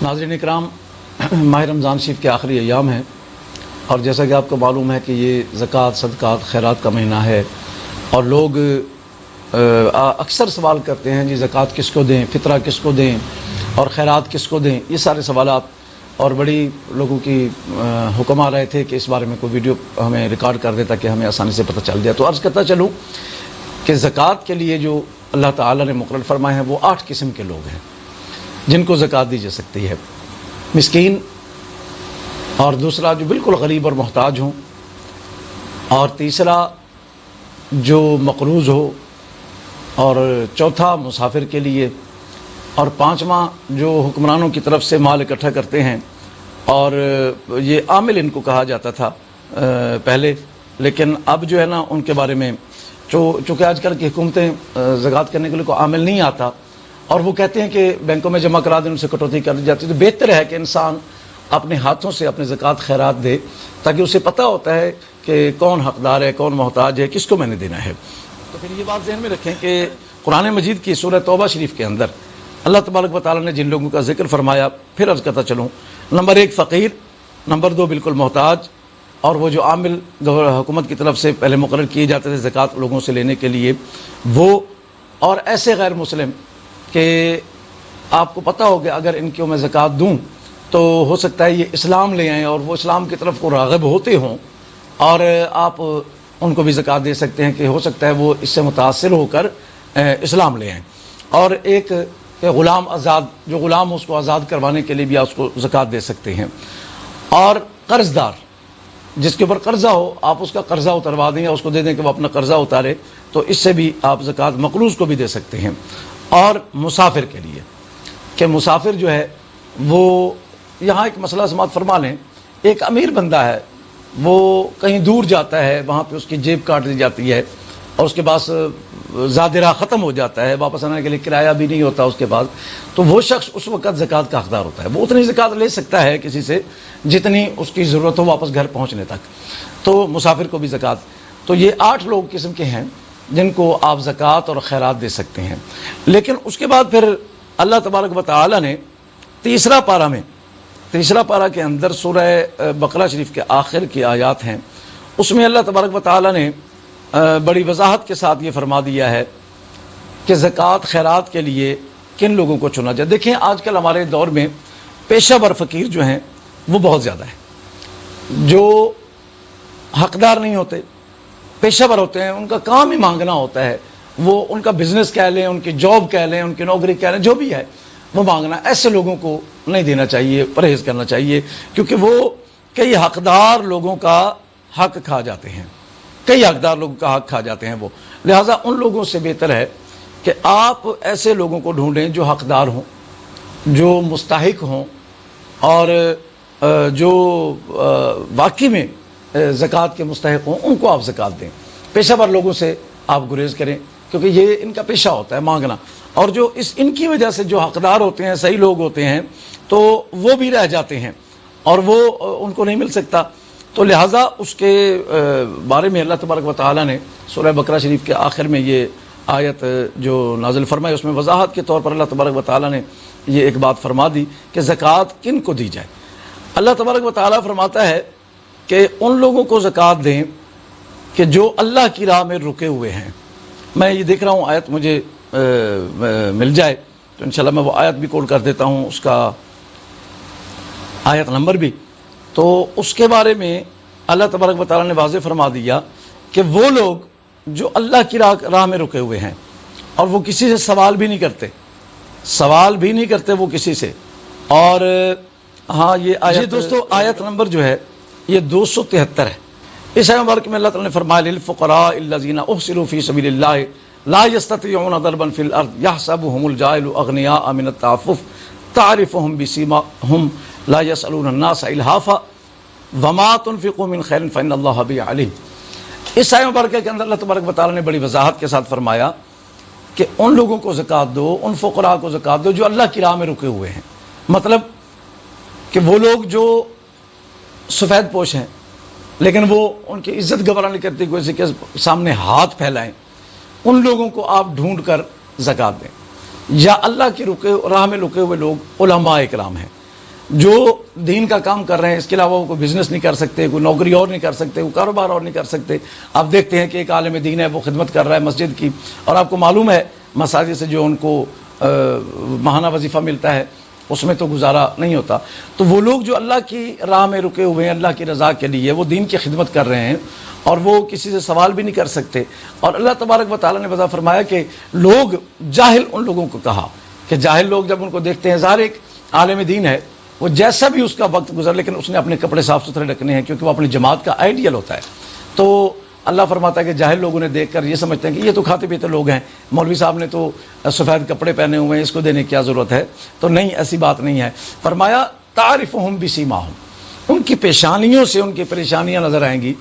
ناظرین اکرام، ماہ رمضان شریف کے آخری ایام ہیں اور جیسا کہ آپ کو معلوم ہے کہ یہ زکوٰۃ، صدقات، خیرات کا مہینہ ہے اور لوگ اکثر سوال کرتے ہیں جی زکوٰۃ کس کو دیں، فطرہ کس کو دیں اور خیرات کس کو دیں، یہ سارے سوالات اور بڑی لوگوں کی حکم آ رہے تھے کہ اس بارے میں کوئی ویڈیو ہمیں ریکارڈ کر دے تاکہ ہمیں آسانی سے پتہ چل جائے۔ تو عرض کرتا چلوں کہ زکوٰۃ کے لیے جو اللہ تعالیٰ نے مقرر فرمائے ہیں وہ 8 قسم کے لوگ ہیں جن کو زکوٰۃ دی جا سکتی ہے۔ مسکین، اور دوسرا جو بالکل غریب اور محتاج ہوں، اور تیسرا جو مقروض ہو، اور چوتھا مسافر کے لیے، اور پانچواں جو حکمرانوں کی طرف سے مال اکٹھا کرتے ہیں، اور یہ عامل ان کو کہا جاتا تھا پہلے، لیکن اب جو ہے نا ان کے بارے میں چونکہ آج کل کی حکومتیں زکوٰۃ کرنے کے لیے کوئی عامل نہیں آتا اور وہ کہتے ہیں کہ بینکوں میں جمع کرا دیں، ان سے کٹوتی کر دی جاتی ہے، تو بہتر ہے کہ انسان اپنے ہاتھوں سے اپنے زکوٰۃ خیرات دے تاکہ اسے پتہ ہوتا ہے کہ کون حقدار ہے، کون محتاج ہے، کس کو میں نے دینا ہے۔ تو پھر یہ بات ذہن میں رکھیں کہ قرآن مجید کی سورہ توبہ شریف کے اندر اللہ تبارک و تعالیٰ نے جن لوگوں کا ذکر فرمایا، پھر عرض کرتا چلوں، نمبر 1 فقیر، نمبر 2 بالکل محتاج، اور وہ جو عامل حکومت کی طرف سے پہلے مقرر کیے جاتے تھے زکوٰۃ لوگوں سے لینے کے لیے وہ، اور ایسے غیر مسلم کہ آپ کو پتہ ہو کہ اگر ان کو میں زکوٰۃ دوں تو ہو سکتا ہے یہ اسلام لے آئیں اور وہ اسلام کی طرف کو راغب ہوتے ہوں، اور آپ ان کو بھی زکوٰۃ دے سکتے ہیں کہ ہو سکتا ہے وہ اس سے متاثر ہو کر اسلام لے آئیں۔ اور ایک کہ غلام آزاد، جو غلام ہو اس کو آزاد کروانے کے لیے بھی آپ اس کو زکوٰۃ دے سکتے ہیں۔ اور قرض دار، جس کے اوپر قرضہ ہو، آپ اس کا قرضہ اتروا دیں یا اس کو دے دیں کہ وہ اپنا قرضہ اتارے، تو اس سے بھی آپ زکوٰۃ مقروض کو بھی دے سکتے ہیں۔ اور مسافر کے لیے کہ مسافر جو ہے وہ، یہاں ایک مسئلہ سماعت فرما لیں، ایک امیر بندہ ہے، وہ کہیں دور جاتا ہے، وہاں پہ اس کی جیب کاٹ دی جاتی ہے اور اس کے پاس زادرہ ختم ہو جاتا ہے، واپس آنے کے لیے کرایہ بھی نہیں ہوتا اس کے پاس، تو وہ شخص اس وقت زکوٰۃ کا حقدار ہوتا ہے، وہ اتنی زکوٰۃ لے سکتا ہے کسی سے جتنی اس کی ضرورت ہو واپس گھر پہنچنے تک، تو مسافر کو بھی زکوٰۃ۔ تو یہ 8 لوگ قسم کے ہیں جن کو آپ زکوٰۃ اور خیرات دے سکتے ہیں۔ لیکن اس کے بعد پھر اللہ تبارک و تعالیٰ نے تیسرا پارہ کے اندر سورہ بقرہ شریف کے آخر کی آیات ہیں، اس میں اللہ تبارک و تعالیٰ نے بڑی وضاحت کے ساتھ یہ فرما دیا ہے کہ زکوٰۃ خیرات کے لیے کن لوگوں کو چنا جائے۔ دیکھیں آج کل ہمارے دور میں پیشہ ور فقیر جو ہیں وہ بہت زیادہ ہیں، جو حقدار نہیں ہوتے، پیشہ ور ہوتے ہیں، ان کا کام ہی مانگنا ہوتا ہے، وہ ان کا بزنس کہہ لیں، ان کی جاب کہہ لیں، ان کی نوکری کہہ لیں، جو بھی ہے وہ مانگنا۔ ایسے لوگوں کو نہیں دینا چاہیے، پرہیز کرنا چاہیے، کیونکہ وہ کئی حقدار لوگوں کا حق کھا جاتے ہیں، کئی حقدار لوگوں کا حق کھا جاتے ہیں وہ، لہٰذا ان لوگوں سے بہتر ہے کہ آپ ایسے لوگوں کو ڈھونڈیں جو حقدار ہوں، جو مستحق ہوں، اور جو واقعی میں زکوٰۃ کے مستحق ہوں، ان کو آپ زکوٰۃ دیں۔ پیشہ ور لوگوں سے آپ گریز کریں کیونکہ یہ ان کا پیشہ ہوتا ہے مانگنا، اور جو ان کی وجہ سے جو حقدار ہوتے ہیں، صحیح لوگ ہوتے ہیں، تو وہ بھی رہ جاتے ہیں اور وہ ان کو نہیں مل سکتا۔ تو لہٰذا اس کے بارے میں اللہ تبارک و تعالیٰ نے سورہ بقرہ شریف کے آخر میں یہ آیت جو نازل فرمائی، اس میں وضاحت کے طور پر اللہ تبارک و تعالیٰ نے یہ ایک بات فرما دی کہ زکوٰۃ کن کو دی جائے۔ اللہ تبارک و تعالیٰ فرماتا ہے کہ ان لوگوں کو زکوٰۃ دیں کہ جو اللہ کی راہ میں رکے ہوئے ہیں۔ میں یہ دیکھ رہا ہوں آیت مجھے مل جائے تو انشاءاللہ میں وہ آیت بھی کوٹ کر دیتا ہوں، اس کا آیت نمبر بھی۔ تو اس کے بارے میں اللہ تبارک و تعالیٰ نے واضح فرما دیا کہ وہ لوگ جو اللہ کی راہ میں رکے ہوئے ہیں اور وہ کسی سے سوال بھی نہیں کرتے وہ کسی سے، اور ہاں یہ آیت دوستو آیت نمبر جو ہے یہ 273 ہے۔ اس آیت مبارک میں اللہ تعالیٰ نے فرمایا للفقراء الذین احصروا فی سبیل اللہ لا يستطيعون ضربا في الارض يحسبهم الجاهل اغنیاء من التعفف تعرفهم بسیماهم لا يسألون الناس الحافا وما تنفقوا من خیر فإن اللہ به علیم۔ اس آیت مبارکہ کے اندر اللہ تبارک و تعالیٰ نے بڑی وضاحت کے ساتھ فرمایا کہ ان لوگوں کو زکوٰۃ دو، ان فقراء کو زکوٰۃ دو جو اللہ کی راہ میں رکے ہوئے ہیں، مطلب کہ وہ لوگ جو سفید پوش ہیں لیکن وہ ان کی عزت گوارا نہیں کرتی کسی کے سامنے ہاتھ پھیلائیں، ان لوگوں کو آپ ڈھونڈ کر زکوٰۃ دیں۔ یا اللہ کی راہ میں رکے ہوئے لوگ علماء کرام ہیں، جو دین کا کام کر رہے ہیں، اس کے علاوہ وہ کوئی بزنس نہیں کر سکتے، کوئی نوکری اور نہیں کر سکتے، کوئی کاروبار اور نہیں کر سکتے. آپ دیکھتے ہیں کہ ایک عالم دین ہے، وہ خدمت کر رہا ہے مسجد کی، اور آپ کو معلوم ہے مساجد سے جو ان کو ماہانہ وظیفہ ملتا ہے اس میں تو گزارا نہیں ہوتا. تو وہ لوگ جو اللہ کی راہ میں رکے ہوئے ہیں، اللہ کی رضا کے لیے وہ دین کی خدمت کر رہے ہیں، اور وہ کسی سے سوال بھی نہیں کر سکتے. اور اللہ تبارک و تعالیٰ نے وضع فرمایا کہ لوگ جاہل ان لوگوں کو کہا کہ جاہل لوگ جب ان کو دیکھتے ہیں، ظاہر ایک عالم دین ہے، وہ جیسا بھی اس کا وقت گزر، لیکن اس نے اپنے کپڑے صاف ستھرے رکھنے ہیں کیونکہ وہ اپنی جماعت کا آئیڈیل ہوتا ہے. تو اللہ فرماتا ہے کہ جاہل لوگوں نے دیکھ کر یہ سمجھتے ہیں کہ یہ تو کھاتے پیتے لوگ ہیں، مولوی صاحب نے تو سفید کپڑے پہنے ہوئے ہیں، اس کو دینے کی کیا ضرورت ہے. تو نہیں، ایسی بات نہیں ہے. فرمایا تعرفہم بسیماہم، ان کی پیشانیوں سے ان کی پریشانیاں نظر آئیں گی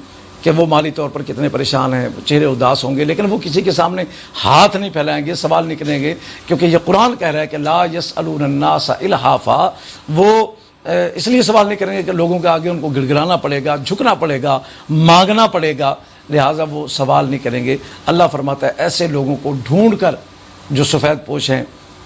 کہ وہ مالی طور پر کتنے پریشان ہیں، چہرے اداس ہوں گے، لیکن وہ کسی کے سامنے ہاتھ نہیں پھیلائیں گے، سوال نہیں کریں گے، کیونکہ یہ قرآن کہہ رہا ہے کہ لا یسألون الناس الحافا. وہ اس لیے سوال نہیں کریں گے کہ لوگوں کے آگے ان کو گڑگڑانا پڑے گا، جھکنا پڑے گا، مانگنا پڑے گا، لہٰذا وہ سوال نہیں کریں گے. اللہ فرماتا ہے ایسے لوگوں کو ڈھونڈ کر جو سفید پوش ہیں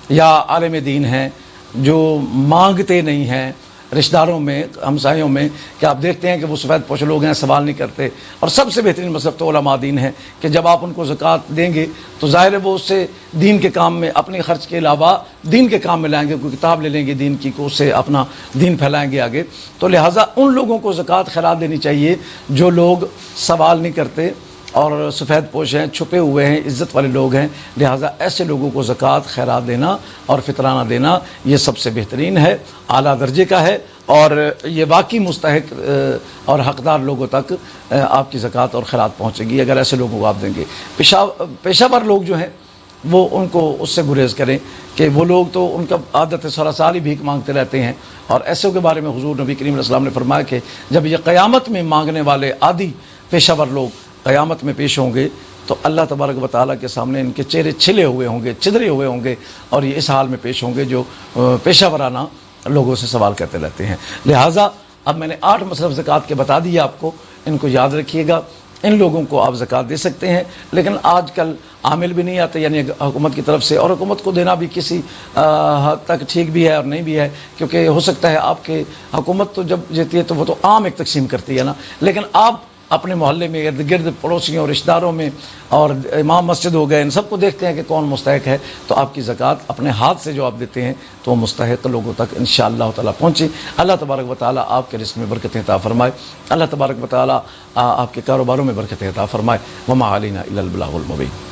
یا عالم دین ہیں، جو مانگتے نہیں ہیں رشتہ داروں میں، ہمسایوں میں، کہ آپ دیکھتے ہیں کہ وہ سفید پوش لوگ ہیں، سوال نہیں کرتے. اور سب سے بہترین مصرف تو علماء دین ہے کہ جب آپ ان کو زکوٰۃ دیں گے تو ظاہر ہے وہ اس سے دین کے کام میں، اپنے خرچ کے علاوہ دین کے کام میں لائیں گے، کوئی کتاب لے لیں گے دین کی، کو اس سے اپنا دین پھیلائیں گے آگے. تو لہٰذا ان لوگوں کو زکوٰۃ خیرات دینی چاہیے جو لوگ سوال نہیں کرتے اور سفید پوش ہیں، چھپے ہوئے ہیں، عزت والے لوگ ہیں. لہٰذا ایسے لوگوں کو زکوٰۃ خیرات دینا اور فطرانہ دینا یہ سب سے بہترین ہے، اعلیٰ درجے کا ہے، اور یہ واقعی مستحق اور حقدار لوگوں تک آپ کی زکوٰۃ اور خیرات پہنچے گی اگر ایسے لوگوں کو آپ دیں گے. پیشہ ور لوگ جو ہیں وہ ان کو اس سے گریز کریں کہ وہ لوگ تو ان کا عادت ہے سارا سال ہی بھیک مانگتے رہتے ہیں. اور ایسوں کے بارے میں حضور نبی کریم علیہ السلام نے فرمایا کہ جب یہ قیامت میں مانگنے والے عادی پیشہ ور لوگ قیامت میں پیش ہوں گے تو اللہ تبارک و تعالیٰ کے سامنے ان کے چہرے چھلے ہوئے ہوں گے، چھدرے ہوئے ہوں گے، اور یہ اس حال میں پیش ہوں گے جو پیشہ ورانہ لوگوں سے سوال کرتے رہتے ہیں. لہٰذا اب میں نے 8 مصرف زکوٰۃ کے بتا دیے آپ کو، ان کو یاد رکھیے گا. ان لوگوں کو آپ زکوٰۃ دے سکتے ہیں، لیکن آج کل عامل بھی نہیں آتے، یعنی حکومت کی طرف سے، اور حکومت کو دینا بھی کسی حد تک ٹھیک بھی ہے اور نہیں بھی ہے، کیونکہ ہو سکتا ہے آپ کے حکومت تو جب دیتی ہے تو وہ تو عام ایک تقسیم کرتی ہے نا، لیکن آپ اپنے محلے میں ارد گرد پڑوسیوں اور رشتہ داروں میں اور امام مسجد ہو گئے، ان سب کو دیکھتے ہیں کہ کون مستحق ہے، تو آپ کی زکوٰۃ اپنے ہاتھ سے جو آپ دیتے ہیں تو وہ مستحق لوگوں تک انشاءاللہ تعالیٰ پہنچے. اللہ تبارک و تعالیٰ آپ کے رزق میں برکتیں عطا فرمائے. اللہ تبارک و تعالیٰ آپ کے کاروباروں میں برکتیں عطا فرمائے. وما علینا الا البلاغ المبین.